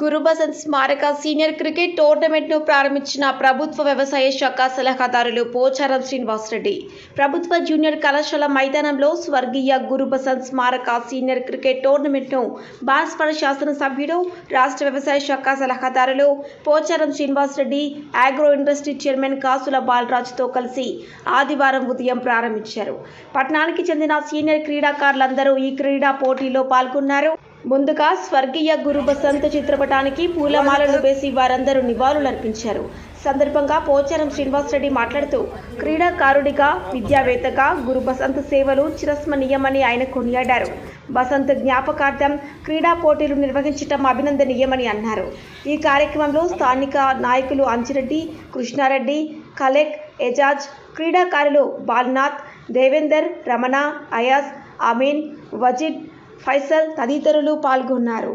గురుబసంత్ స్మారక senior cricket టోర్నమెంట్ను ప్రారంభించిన ప్రభుత్వ వ్యవసాయ శాఖ సలహాదారులు పోచారం శ్రీనివాసరెడ్డి ప్రభుత్వ జూనియర్ కళాశాల మైదానంలో స్వర్గీయ గురుబసంత్ స్మారక సీనియర్ క్రికెట్ టోర్నమెంట్ను బాన్స్వాడ శాసనసభ్యుడు రాష్ట్ర వ్యవసాయ శాఖ సలహాదారులు Pocharam Srinivas Reddy agro industry chairman Kasula బాలరాజుతో కలిసి ఆదివారం ఉదయం ప్రారంభించారు. పట్టణానికి చెందిన సీనియర్ క్రీడాకారులందరూ ఈ క్రీడా పోటీలో పాల్గొన్నారు. ముందుగా స్వర్గీయ గురుబసంత్ చిత్రపటానికి పూలమాలలు వేసి వారందరూ నివాళులర్పించారు. సందర్భంగా పోచారం శ్రీనివాసరెడ్డి మాట్లాడుతూ క్రీడాకారుడిగా, విద్యావేత్తగా గురుబసంత్ సేవలు చిరస్మరణీయమని ఆయన కొనియాడారు. బసంత్ జ్ఞాపకార్థం క్రీడా పోటీలు నిర్వహించడం అభినందనీయమని అన్నారు. ఈ కార్యక్రమంలో స్థానిక నాయకులు అంజిరెడ్డి, కృష్ణారెడ్డి, కలెక్, ఎజాజ్, క్రీడాకారులు బాలనాథ్, దేవేందర్, రమణ, అయాజ్, అమీన్, వజీద్, ఫైసల్ తదితరులు పాల్గొన్నారు.